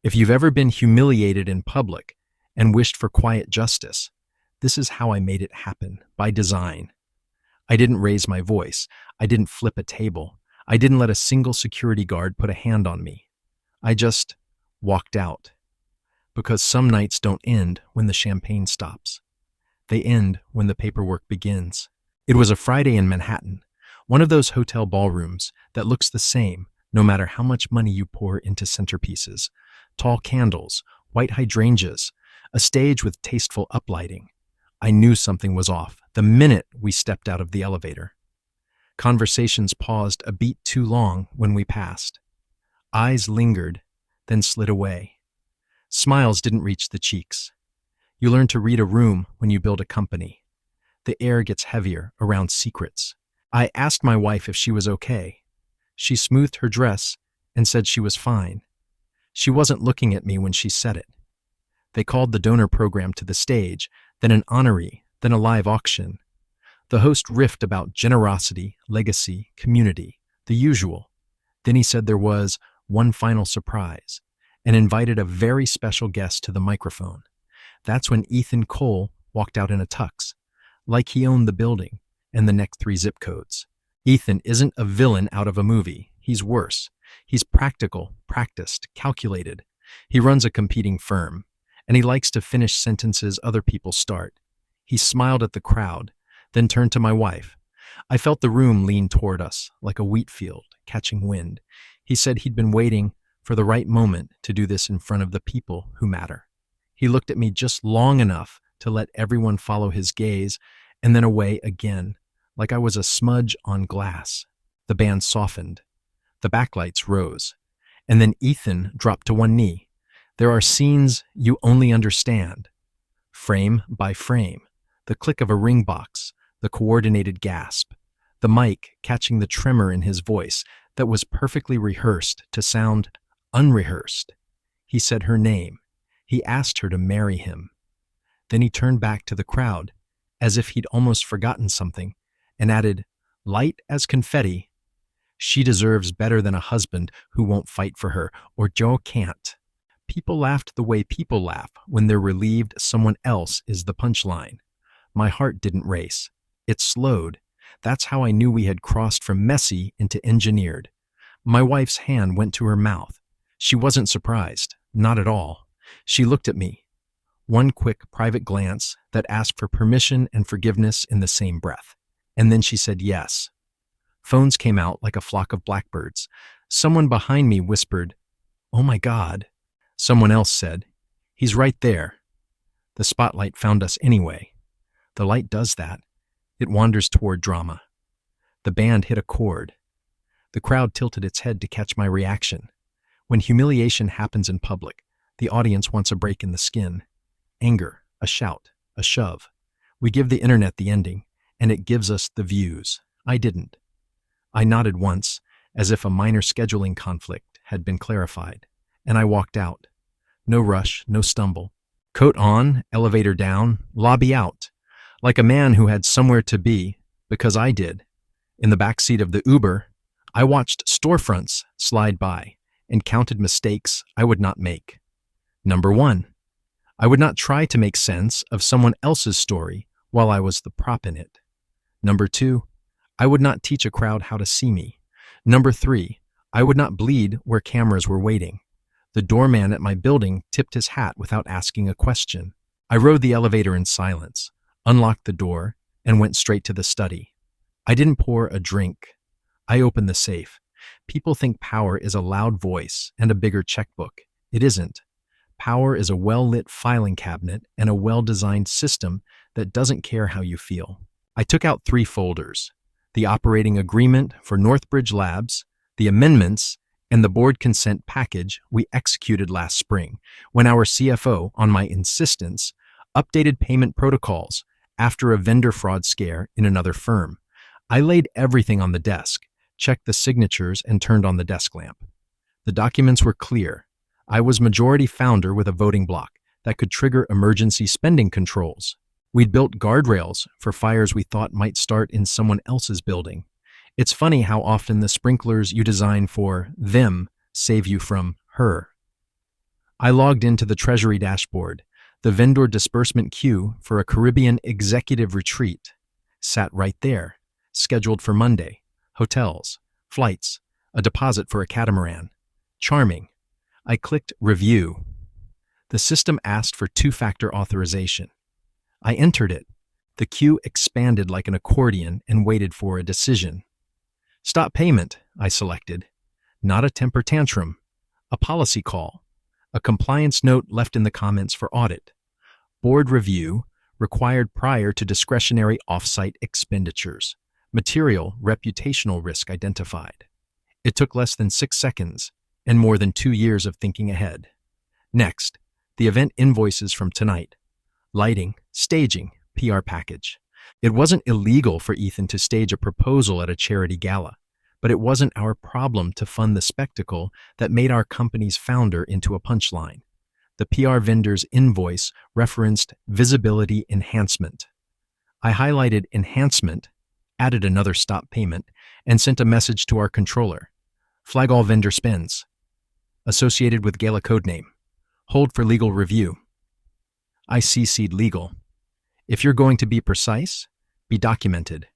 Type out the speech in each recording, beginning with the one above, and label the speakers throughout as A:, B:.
A: If you've ever been humiliated in public and wished for quiet justice, this is how I made it happen, by design. I didn't raise my voice. I didn't flip a table. I didn't let a single security guard put a hand on me. I just walked out. Because some nights don't end when the champagne stops. They end when the paperwork begins. It was a Friday in Manhattan, one of those hotel ballrooms that looks the same no matter how much money you pour into centerpieces. Tall candles, white hydrangeas, a stage with tasteful uplighting. I knew something was off the minute we stepped out of the elevator. Conversations paused a beat too long when we passed. Eyes lingered, then slid away. Smiles didn't reach the cheeks. You learn to read a room when you build a company. The air gets heavier around secrets. I asked my wife if she was okay. She smoothed her dress and said she was fine. She wasn't looking at me when she said it. They called the donor program to the stage, then an honoree, then a live auction. The host riffed about generosity, legacy, community, the usual. Then he said there was one final surprise and invited a very special guest to the microphone. That's when Ethan Cole walked out in a tux, like he owned the building and the next 3 zip codes. Ethan isn't a villain out of a movie. He's worse. He's practical, practiced, calculated. He runs a competing firm, and he likes to finish sentences other people start. He smiled at the crowd, then turned to my wife. I felt the room lean toward us, like a wheat field catching wind. He said he'd been waiting for the right moment to do this in front of the people who matter. He looked at me just long enough to let everyone follow his gaze, and then away again, like I was a smudge on glass. The band softened. The backlights rose. And then Ethan dropped to one knee. There are scenes you only understand. Frame by frame. The click of a ring box. The coordinated gasp. The mic catching the tremor in his voice that was perfectly rehearsed to sound unrehearsed. He said her name. He asked her to marry him. Then he turned back to the crowd, as if he'd almost forgotten something, and added, light as confetti, she deserves better than a husband who won't fight for her, or Joe can't. People laughed the way people laugh when they're relieved someone else is the punchline. My heart didn't race. It slowed. That's how I knew we had crossed from messy into engineered. My wife's hand went to her mouth. She wasn't surprised. Not at all. She looked at me. One quick private glance that asked for permission and forgiveness in the same breath. And then she said yes. Phones came out like a flock of blackbirds. Someone behind me whispered, "Oh my God." Someone else said, "He's right there." The spotlight found us anyway. The light does that. It wanders toward drama. The band hit a chord. The crowd tilted its head to catch my reaction. When humiliation happens in public, the audience wants a break in the skin. Anger, a shout, a shove. We give the internet the ending, and it gives us the views. I didn't. I nodded once, as if a minor scheduling conflict had been clarified, and I walked out. No rush, no stumble. Coat on, elevator down, lobby out. Like a man who had somewhere to be, because I did. In the backseat of the Uber, I watched storefronts slide by and counted mistakes I would not make. Number 1, I would not try to make sense of someone else's story while I was the prop in it. Number 2, I would not teach a crowd how to see me. Number 3, I would not bleed where cameras were waiting. The doorman at my building tipped his hat without asking a question. I rode the elevator in silence, unlocked the door, and went straight to the study. I didn't pour a drink. I opened the safe. People think power is a loud voice and a bigger checkbook. It isn't. Power is a well-lit filing cabinet and a well-designed system that doesn't care how you feel. I took out 3 folders: the operating agreement for Northbridge Labs, the amendments, and the board consent package we executed last spring when our CFO, on my insistence, updated payment protocols after a vendor fraud scare in another firm. I laid everything on the desk, checked the signatures, and turned on the desk lamp. The documents were clear. I was majority founder with a voting block that could trigger emergency spending controls. We'd built guardrails for fires we thought might start in someone else's building. It's funny how often the sprinklers you design for them save you from her. I logged into the Treasury dashboard. The vendor disbursement queue for a Caribbean executive retreat sat right there, scheduled for Monday. Hotels, flights, a deposit for a catamaran. Charming. I clicked Review. The system asked for two-factor authorization. I entered it. The queue expanded like an accordion and waited for a decision. Stop payment, I selected. Not a temper tantrum. A policy call. A compliance note left in the comments for audit. Board review required prior to discretionary off-site expenditures. Material reputational risk identified. It took less than 6 seconds and more than 2 years of thinking ahead. Next, the event invoices from tonight. Lighting, staging, PR package. It wasn't illegal for Ethan to stage a proposal at a charity gala, but it wasn't our problem to fund the spectacle that made our company's founder into a punchline. The PR vendor's invoice referenced visibility enhancement. I highlighted enhancement, added another stop payment, and sent a message to our controller. Flag all vendor spends. Associated with gala codename. Hold for legal review. I CC'd legal. If you're going to be precise, be documented.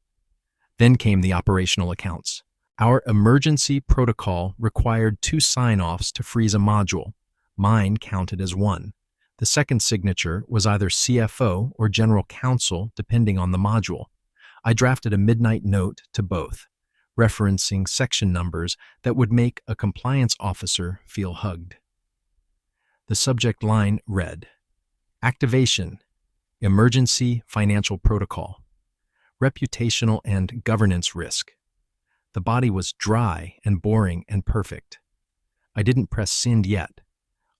A: Then came the operational accounts. Our emergency protocol required 2 sign-offs to freeze a module. Mine counted as 1. The second signature was either CFO or general counsel, depending on the module. I drafted a midnight note to both, referencing section numbers that would make a compliance officer feel hugged. The subject line read, Activation, Emergency Financial Protocol, Reputational and Governance Risk. The body was dry and boring and perfect. I didn't press send yet.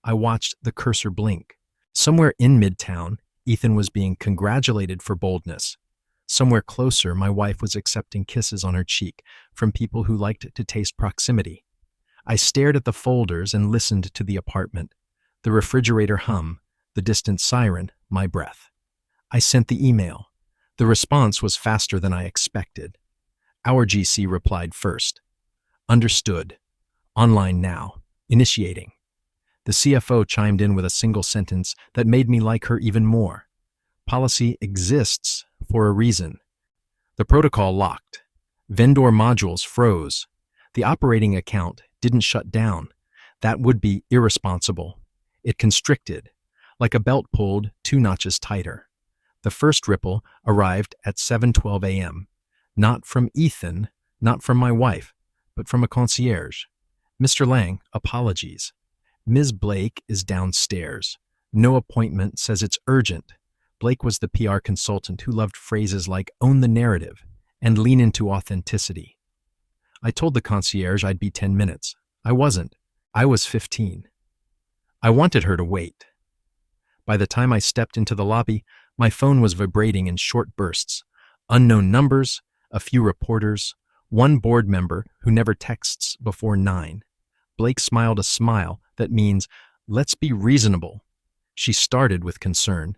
A: I watched the cursor blink. Somewhere in Midtown, Ethan was being congratulated for boldness. Somewhere closer, my wife was accepting kisses on her cheek from people who liked to taste proximity. I stared at the folders and listened to the apartment, the refrigerator hum, the distant siren, my breath. I sent the email. The response was faster than I expected. Our GC replied first. Understood. Online now. Initiating. The CFO chimed in with a single sentence that made me like her even more. Policy exists for a reason. The protocol locked. Vendor modules froze. The operating account didn't shut down. That would be irresponsible. It constricted, like a belt pulled 2 notches tighter. The first ripple arrived at 7:12 a.m. Not from Ethan, not from my wife, but from a concierge. Mr. Lang, apologies. Ms. Blake is downstairs. No appointment, says it's urgent. Blake was the PR consultant who loved phrases like own the narrative and lean into authenticity. I told the concierge I'd be 10 minutes. I wasn't. I was 15. I wanted her to wait. By the time I stepped into the lobby, my phone was vibrating in short bursts. Unknown numbers, a few reporters, one board member who never texts before 9. Blake smiled a smile that means, let's be reasonable. She started with concern.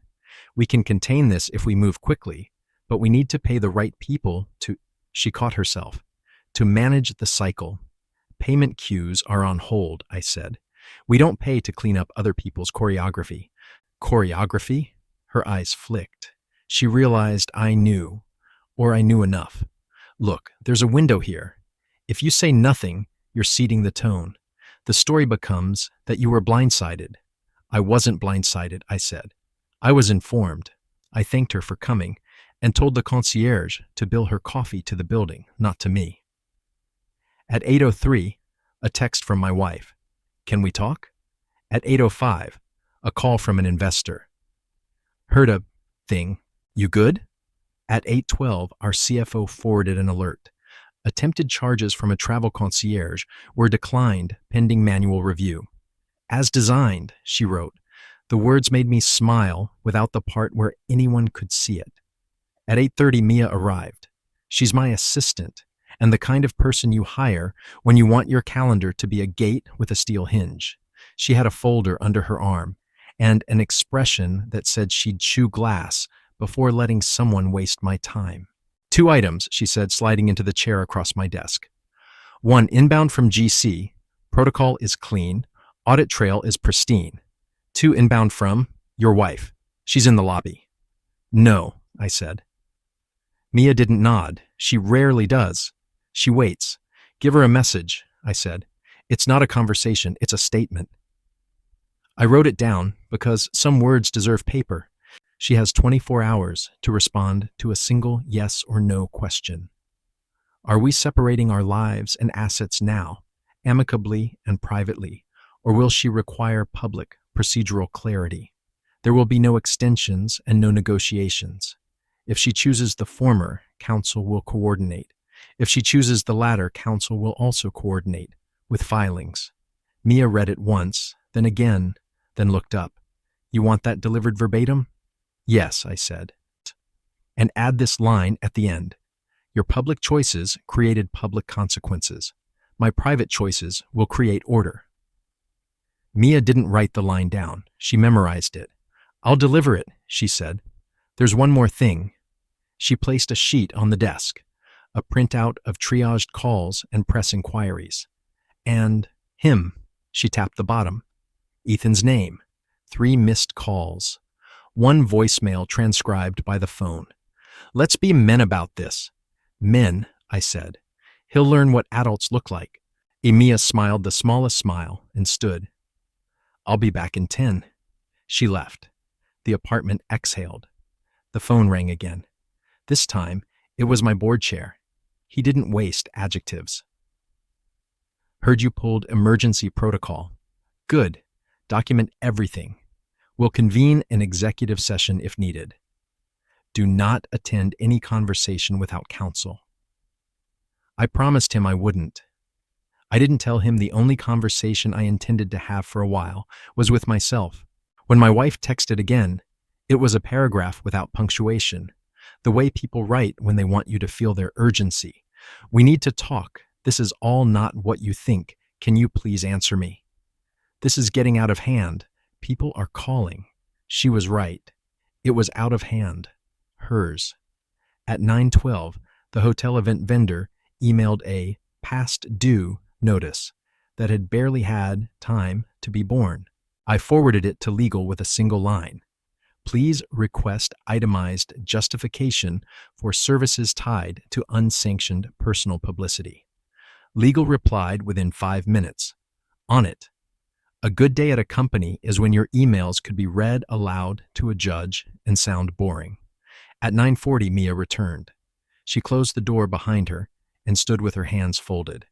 A: We can contain this if we move quickly, but we need to pay the right people to, she caught herself, to manage the cycle. Payment queues are on hold, I said. We don't pay to clean up other people's choreography. Choreography? Her eyes flicked. She realized I knew, or I knew enough. Look, there's a window here. If you say nothing, you're ceding the tone. The story becomes that you were blindsided. I wasn't blindsided, I said. I was informed. I thanked her for coming and told the concierge to bill her coffee to the building, not to me. At 8:03, a text from my wife. Can we talk? At 8:05, a call from an investor. Heard a thing. You good? At 8:12, our CFO forwarded an alert. Attempted charges from a travel concierge were declined pending manual review. As designed, she wrote. The words made me smile without the part where anyone could see it. At 8:30, Mia arrived. She's my assistant and the kind of person you hire when you want your calendar to be a gate with a steel hinge. She had a folder under her arm and an expression that said she'd chew glass before letting someone waste my time. 2 items, she said, sliding into the chair across my desk. 1, inbound from GC. Protocol is clean. Audit trail is pristine. 2 inbound from your wife. She's in the lobby. No, I said. Mia didn't nod. She rarely does. She waits. Give her a message, I said. It's not a conversation, it's a statement. I wrote it down because some words deserve paper. She has 24 hours to respond to a single yes or no question. Are we separating our lives and assets now, amicably and privately, or will she require public, procedural clarity? There will be no extensions and no negotiations. If she chooses the former, counsel will coordinate. If she chooses the latter, counsel will also coordinate, with filings. Mia read it once, then again, then looked up. You want that delivered verbatim? Yes, I said. And add this line at the end. Your public choices created public consequences. My private choices will create order. Mia didn't write the line down. She memorized it. I'll deliver it, she said. There's one more thing. She placed a sheet on the desk, a printout of triaged calls and press inquiries. And him, she tapped the bottom. Ethan's name, 3 missed calls, 1 voicemail transcribed by the phone. Let's be men about this. Men, I said. He'll learn what adults look like. Mia smiled the smallest smile and stood. I'll be back in 10. She left. The apartment exhaled. The phone rang again. This time, it was my board chair. He didn't waste adjectives. Heard you pulled emergency protocol. Good. Document everything. We'll convene an executive session if needed. Do not attend any conversation without counsel. I promised him I wouldn't. I didn't tell him the only conversation I intended to have for a while was with myself. When my wife texted again, it was a paragraph without punctuation, the way people write when they want you to feel their urgency. We need to talk. This is all not what you think. Can you please answer me? This is getting out of hand. People are calling. She was right. It was out of hand. Hers. At 9:12, the hotel event vendor emailed a past due notice that had barely had time to be born. I forwarded it to legal with a single line. Please request itemized justification for services tied to unsanctioned personal publicity. Legal replied within 5 minutes. On it. A good day at a company is when your emails could be read aloud to a judge and sound boring. At 9:40, Mia returned. She closed the door behind her and stood with her hands folded.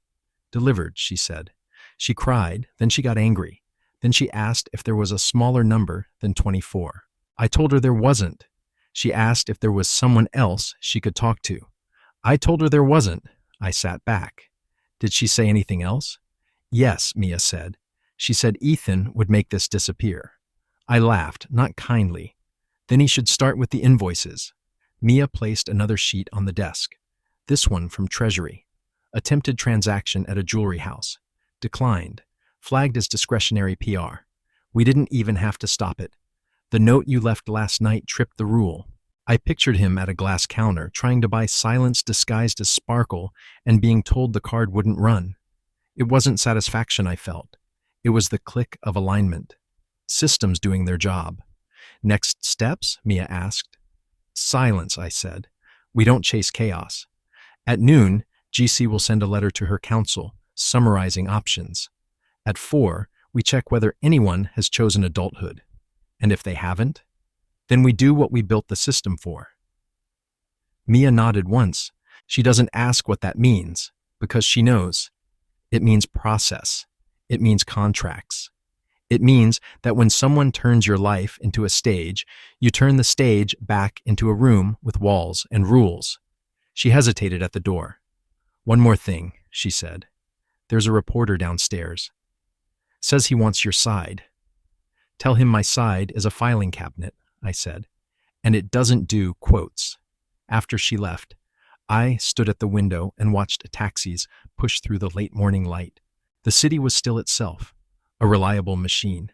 A: Delivered, she said. She cried, then she got angry. Then she asked if there was a smaller number than 24. I told her there wasn't. She asked if there was someone else she could talk to. I told her there wasn't. I sat back. Did she say anything else? Yes, Mia said. She said Ethan would make this disappear. I laughed, not kindly. Then he should start with the invoices. Mia placed another sheet on the desk. This one from Treasury. Attempted transaction at a jewelry house. Declined. Flagged as discretionary PR. We didn't even have to stop it. The note you left last night tripped the rule. I pictured him at a glass counter, trying to buy silence disguised as sparkle and being told the card wouldn't run. It wasn't satisfaction I felt. It was the click of alignment. Systems doing their job. Next steps? Mia asked. Silence, I said. We don't chase chaos. At noon, GC will send a letter to her counsel, summarizing options. At 4, we check whether anyone has chosen adulthood. And if they haven't, then we do what we built the system for. Mia nodded once. She doesn't ask what that means, because she knows. It means process. It means contracts. It means that when someone turns your life into a stage, you turn the stage back into a room with walls and rules. She hesitated at the door. One more thing, she said. There's a reporter downstairs. Says he wants your side. Tell him my side is a filing cabinet, I said, and it doesn't do quotes. After she left, I stood at the window and watched taxis push through the late morning light. The city was still itself, a reliable machine.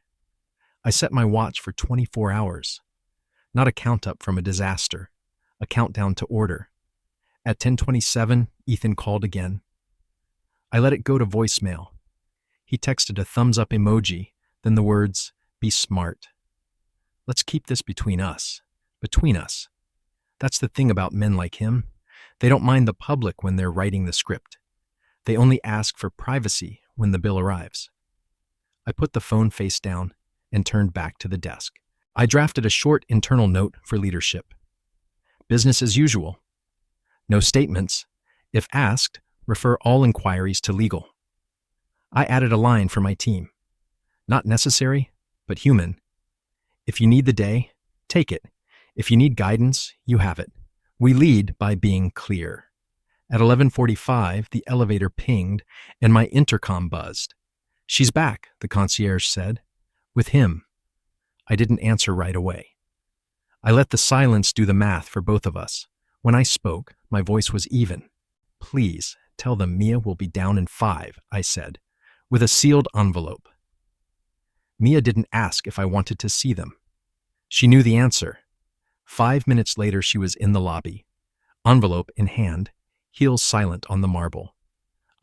A: I set my watch for 24 hours. Not a count-up from a disaster, a countdown to order. At 10:27, Ethan called again. I let it go to voicemail. He texted a thumbs-up emoji, then the words, Be smart. Let's keep this between us. Between us. That's the thing about men like him. They don't mind the public when they're writing the script. They only ask for privacy when the bill arrives. I put the phone face down and turned back to the desk. I drafted a short internal note for leadership. Business as usual. No statements. If asked, refer all inquiries to legal. I added a line for my team. Not necessary, but human. If you need the day, take it. If you need guidance, you have it. We lead by being clear. At 11:45, the elevator pinged and my intercom buzzed. She's back, the concierge said. With him. I didn't answer right away. I let the silence do the math for both of us. When I spoke, my voice was even. Please, tell them Mia will be down in 5, I said, with a sealed envelope. Mia didn't ask if I wanted to see them. She knew the answer. 5 minutes later, she was in the lobby, envelope in hand, heels silent on the marble.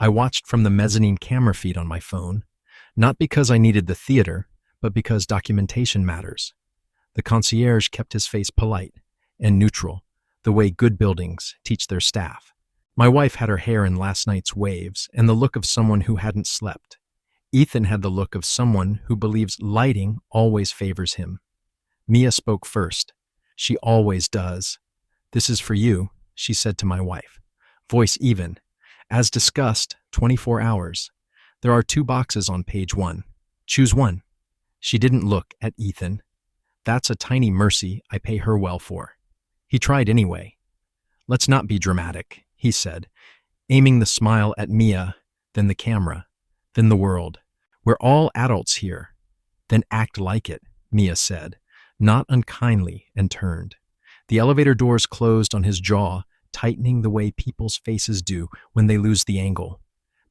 A: I watched from the mezzanine camera feed on my phone, not because I needed the theater, but because documentation matters. The concierge kept his face polite and neutral, the way good buildings teach their staff. My wife had her hair in last night's waves and the look of someone who hadn't slept. Ethan had the look of someone who believes lighting always favors him. Mia spoke first. She always does. This is for you, she said to my wife. Voice even. As discussed, 24 hours. There are 2 boxes on page 1. Choose one. She didn't look at Ethan. That's a tiny mercy I pay her well for. He tried anyway. Let's not be dramatic, he said, aiming the smile at Mia, then the camera, then the world. We're all adults here. Then act like it, Mia said, not unkindly, and turned. The elevator doors closed on his jaw, tightening the way people's faces do when they lose the angle.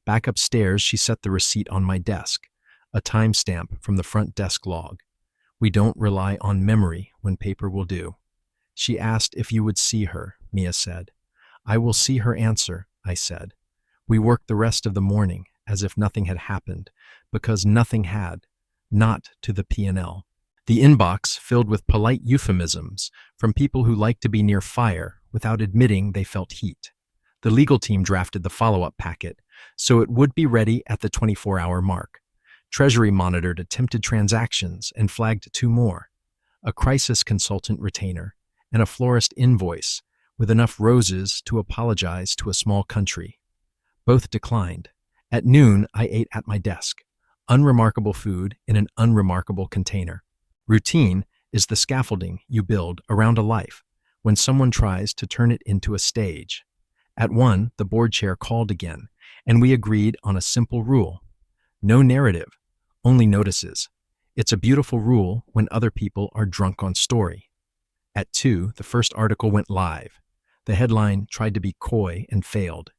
A: Back upstairs, she set the receipt on my desk, a timestamp from the front desk log. We don't rely on memory when paper will do. She asked if you would see her, Mia said. I will see her answer, I said. We worked the rest of the morning as if nothing had happened, because nothing had, not to the P&L. The inbox filled with polite euphemisms from people who like to be near fire without admitting they felt heat. The legal team drafted the follow-up packet, so it would be ready at the 24-hour mark. Treasury monitored attempted transactions and flagged 2 more, a crisis consultant retainer and a florist invoice with enough roses to apologize to a small country. Both declined. At noon, I ate at my desk, unremarkable food in an unremarkable container. Routine is the scaffolding you build around a life when someone tries to turn it into a stage. At 1, the board chair called again, and we agreed on a simple rule. No narrative, only notices. It's a beautiful rule when other people are drunk on story. At 2, the first article went live. The headline tried to be coy and failed.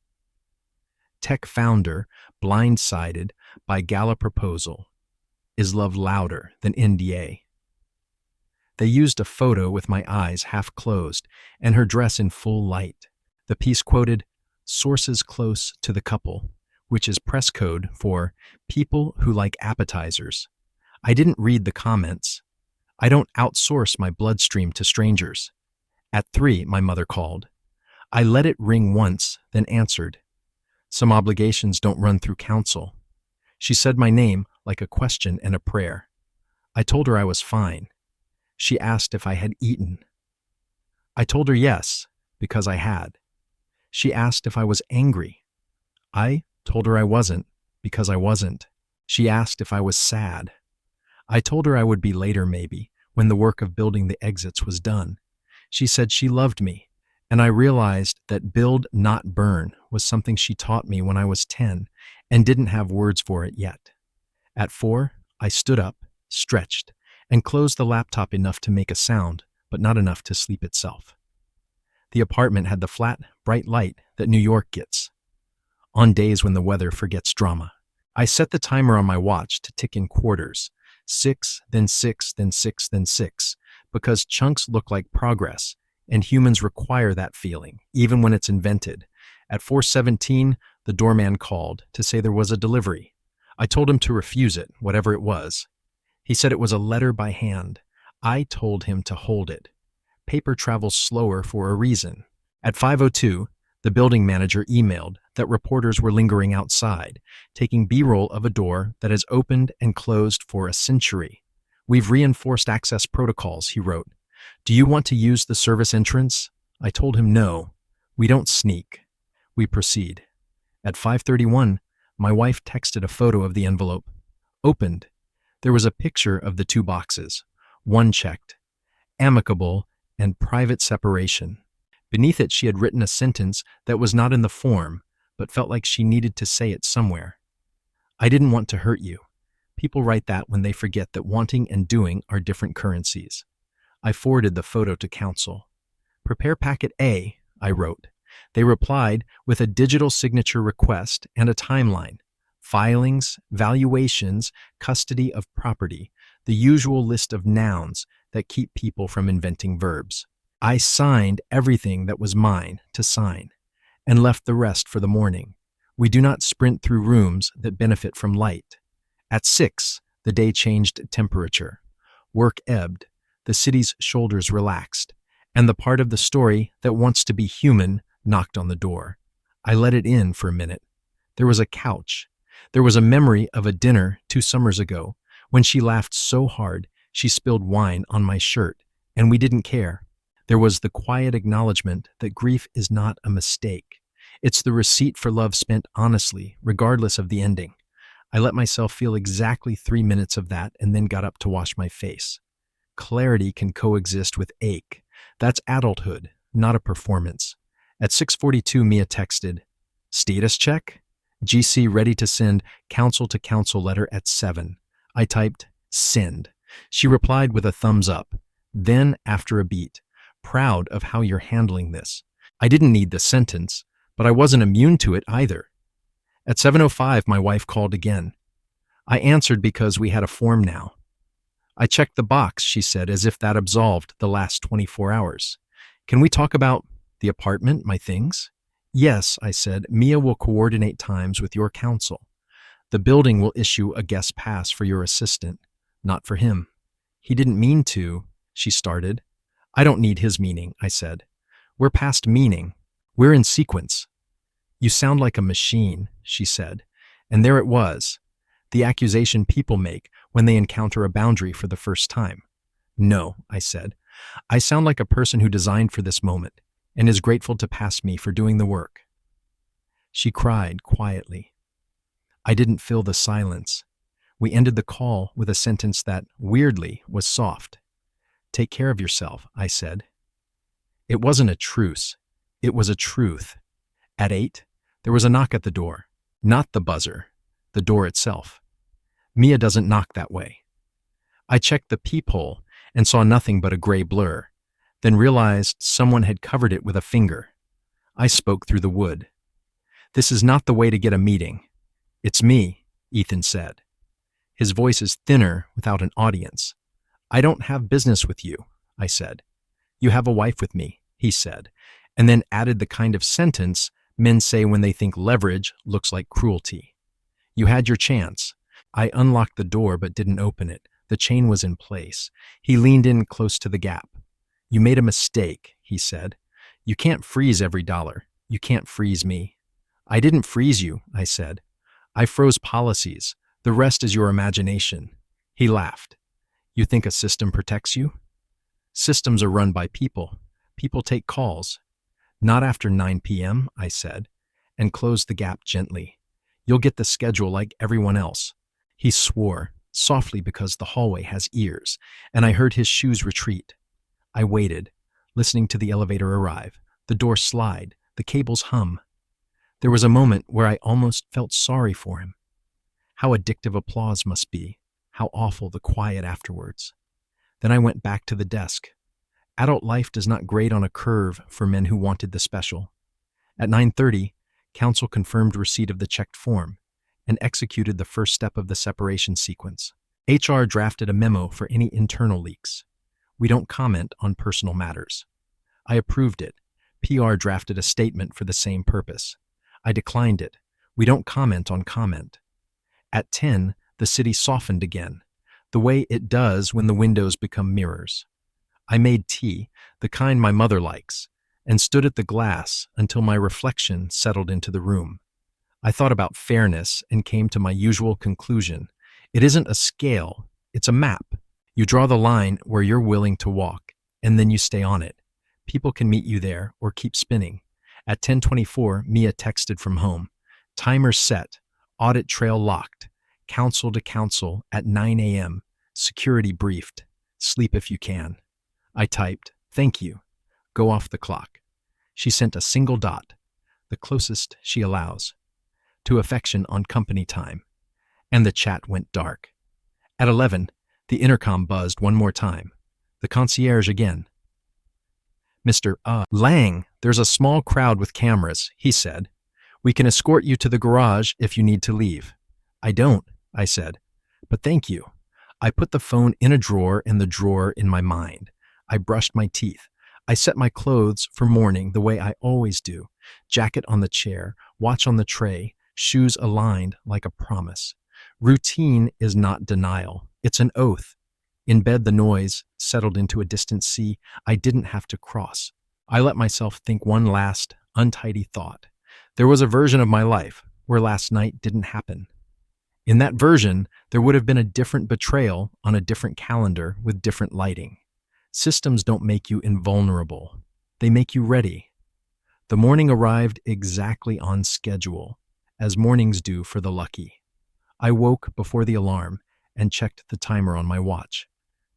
A: Tech founder blindsided by gala proposal. Is love louder than NDA? They used a photo with my eyes half closed and her dress in full light. The piece quoted, "Sources close to the couple," which is press code for people who like appetizers. I didn't read the comments. I don't outsource my bloodstream to strangers. At 3, my mother called. I let it ring once, then answered. Some obligations don't run through counsel. She said my name like a question and a prayer. I told her I was fine. She asked if I had eaten. I told her yes, because I had. She asked if I was angry. I told her I wasn't, because I wasn't. She asked if I was sad. I told her I would be later maybe, when the work of building the exits was done. She said she loved me, and I realized that build, not burn was something she taught me when I was 10 and didn't have words for it yet. At 4, I stood up, stretched, and closed the laptop enough to make a sound, but not enough to sleep itself. The apartment had the flat, bright light that New York gets, on days when the weather forgets drama. I set the timer on my watch to tick in quarters, 6, then 6, then 6, then 6, because chunks look like progress, and humans require that feeling, even when it's invented. At 4:17, the doorman called to say there was a delivery. I told him to refuse it, whatever it was. He said it was a letter by hand. I told him to hold it. Paper travels slower for a reason. At 5:02, the building manager emailed that reporters were lingering outside, taking B-roll of a door that has opened and closed for a century. We've reinforced access protocols, he wrote. Do you want to use the service entrance? I told him no. We don't sneak. We proceed. At 5:31, my wife texted a photo of the envelope. Opened. There was a picture of the two boxes. One checked. Amicable and private separation. Beneath it, she had written a sentence that was not in the form, but felt like she needed to say it somewhere. I didn't want to hurt you. People write that when they forget that wanting and doing are different currencies. I forwarded the photo to counsel. Prepare packet A, I wrote. They replied with a digital signature request and a timeline. Filings, valuations, custody of property, the usual list of nouns that keep people from inventing verbs. I signed everything that was mine to sign and left the rest for the morning. We do not sprint through rooms that benefit from light. At 6, the day changed temperature. Work ebbed, the city's shoulders relaxed, and the part of the story that wants to be human knocked on the door. I let it in for a minute. There was a couch. There was a memory of a dinner 2 summers ago when she laughed so hard she spilled wine on my shirt, and we didn't care. There was the quiet acknowledgement that grief is not a mistake. It's the receipt for love spent honestly, regardless of the ending. I let myself feel exactly 3 minutes of that and then got up to wash my face. Clarity can coexist with ache. That's adulthood, not a performance. At 6:42, Mia texted, status check? GC ready to send counsel to counsel letter at 7. I typed, send. She replied with a thumbs up. Then, after a beat, proud of how you're handling this. I didn't need the sentence, but I wasn't immune to it either. At 7:05, my wife called again. I answered because we had a form now. I checked the box, she said, as if that absolved the last 24 hours. Can we talk about the apartment, my things? Yes, I said, Mia will coordinate times with your counsel. The building will issue a guest pass for your assistant, not for him. He didn't mean to, she started. I don't need his meaning, I said. We're past meaning. We're in sequence. You sound like a machine, she said. And there it was, the accusation people make when they encounter a boundary for the first time. No, I said. I sound like a person who designed for this moment and is grateful to pass me for doing the work. She cried quietly. I didn't fill the silence. We ended the call with a sentence that, weirdly, was soft. Take care of yourself, I said. It wasn't a truce. It was a truth. At 8, there was a knock at the door. Not the buzzer, the door itself. Mia doesn't knock that way. I checked the peephole and saw nothing but a gray blur, then realized someone had covered it with a finger. I spoke through the wood. This is not the way to get a meeting. It's me, Ethan said. His voice is thinner without an audience. I don't have business with you, I said. You have a wife with me, he said, and then added the kind of sentence men say when they think leverage looks like cruelty. You had your chance. I unlocked the door but didn't open it. The chain was in place. He leaned in close to the gap. You made a mistake, he said. You can't freeze every dollar. You can't freeze me. I didn't freeze you, I said. I froze policies. The rest is your imagination. He laughed. You think a system protects you? Systems are run by people. People take calls. Not after 9 p.m., I said, and closed the gap gently. You'll get the schedule like everyone else. He swore, softly because the hallway has ears, and I heard his shoes retreat. I waited, listening to the elevator arrive, the door slide, the cables hum. There was a moment where I almost felt sorry for him. How addictive applause must be, how awful the quiet afterwards. Then I went back to the desk. Adult life does not grade on a curve for men who wanted the special. At 9:30, counsel confirmed receipt of the checked form and executed the first step of the separation sequence. HR drafted a memo for any internal leaks. We don't comment on personal matters. I approved it. PR drafted a statement for the same purpose. I declined it. We don't comment on comment. At 10, the city softened again. the way it does when the windows become mirrors. I made tea, the kind my mother likes, and stood at the glass until my reflection settled into the room. I thought about fairness and came to my usual conclusion. It isn't a scale, it's a map. You draw the line where you're willing to walk, and then you stay on it. People can meet you there or keep spinning. At 10:24, Mia texted from home. Timer set, audit trail locked, council to council at 9 a.m., security briefed, sleep if you can. I typed, thank you, go off the clock. She sent a single dot, the closest she allows, to affection on company time, and the chat went dark. At 11, the intercom buzzed one more time. The concierge again. Mr. Lang, there's a small crowd with cameras, he said. We can escort you to the garage if you need to leave. I don't, I said, but thank you. I put the phone in a drawer and the drawer in my mind. I brushed my teeth. I set my clothes for morning the way I always do. Jacket on the chair, watch on the tray, shoes aligned like a promise. Routine is not denial. It's an oath. In bed, the noise settled into a distant sea I didn't have to cross. I let myself think one last, untidy thought. There was a version of my life where last night didn't happen. In that version, there would have been a different betrayal on a different calendar with different lighting. Systems don't make you invulnerable. They make you ready. The morning arrived exactly on schedule, as mornings do for the lucky. I woke before the alarm and checked the timer on my watch.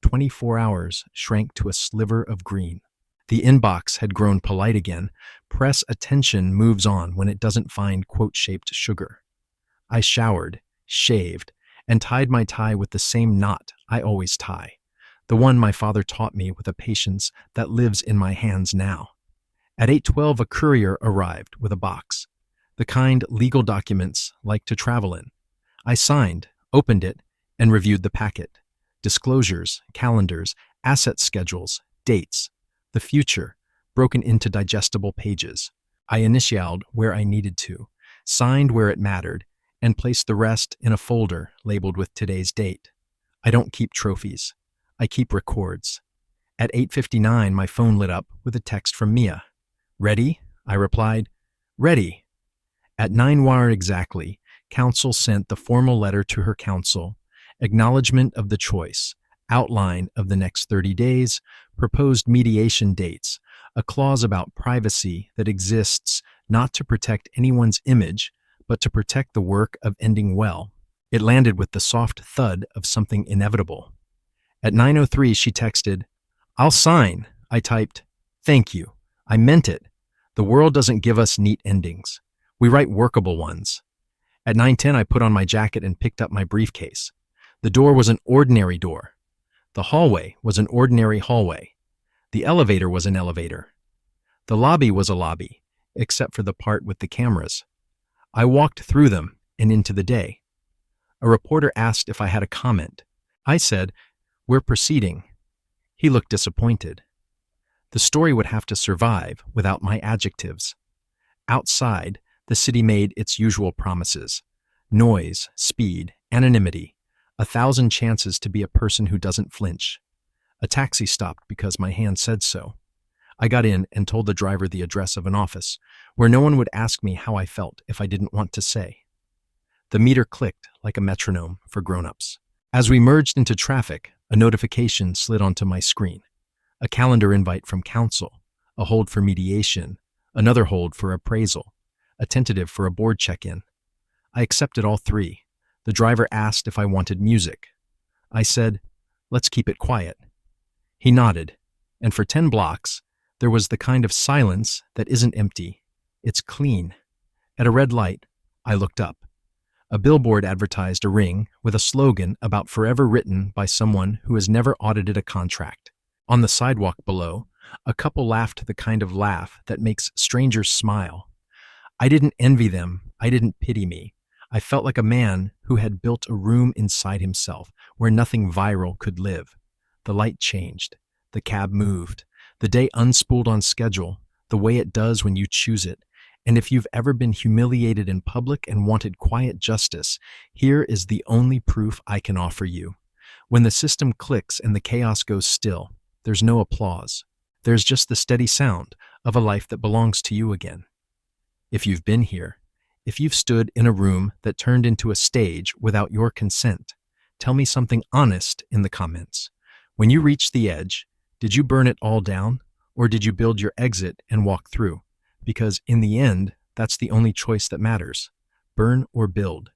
A: 24 hours shrank to a sliver of green. The inbox had grown polite again. Press attention moves on when it doesn't find quote-shaped sugar. I showered, shaved, and tied my tie with the same knot I always tie, the one my father taught me with a patience that lives in my hands now. At 8:12, a courier arrived with a box, the kind legal documents like to travel in. I signed, opened it, and reviewed the packet. Disclosures, calendars, asset schedules, dates, the future, broken into digestible pages. I initialed where I needed to, signed where it mattered, and placed the rest in a folder labeled with today's date. I don't keep trophies. I keep records. At 8:59, my phone lit up with a text from Mia. Ready? I replied, ready. At 9 exactly, counsel sent the formal letter to her counsel, acknowledgement of the choice, outline of the next 30 days, proposed mediation dates, a clause about privacy that exists not to protect anyone's image, but to protect the work of ending well. It landed with the soft thud of something inevitable. At 9:03, she texted, I'll sign. I typed, thank you. I meant it. The world doesn't give us neat endings. We write workable ones. At 9:10, I put on my jacket and picked up my briefcase. The door was an ordinary door. The hallway was an ordinary hallway. The elevator was an elevator. The lobby was a lobby, except for the part with the cameras. I walked through them and into the day. A reporter asked if I had a comment. I said, we're proceeding. He looked disappointed. The story would have to survive without my adjectives. Outside, the city made its usual promises. Noise, speed, anonymity, 1,000 chances to be a person who doesn't flinch. A taxi stopped because my hand said so. I got in and told the driver the address of an office where no one would ask me how I felt if I didn't want to say. The meter clicked like a metronome for grown-ups. As we merged into traffic, a notification slid onto my screen. A calendar invite from counsel, a hold for mediation, another hold for appraisal, a tentative for a board check-in. I accepted all three. The driver asked if I wanted music. I said, let's keep it quiet. He nodded, and for 10 blocks, there was the kind of silence that isn't empty. It's clean. At a red light, I looked up. A billboard advertised a ring with a slogan about forever written by someone who has never audited a contract. On the sidewalk below, a couple laughed the kind of laugh that makes strangers smile. I didn't envy them. I didn't pity me. I felt like a man who had built a room inside himself where nothing viral could live. The light changed. The cab moved. The day unspooled on schedule, the way it does when you choose it. And if you've ever been humiliated in public and wanted quiet justice, here is the only proof I can offer you. When the system clicks and the chaos goes still, there's no applause. There's just the steady sound of a life that belongs to you again. If you've been here, if you've stood in a room that turned into a stage without your consent, tell me something honest in the comments. When you reached the edge, did you burn it all down, or did you build your exit and walk through? Because in the end, that's the only choice that matters. Burn or build.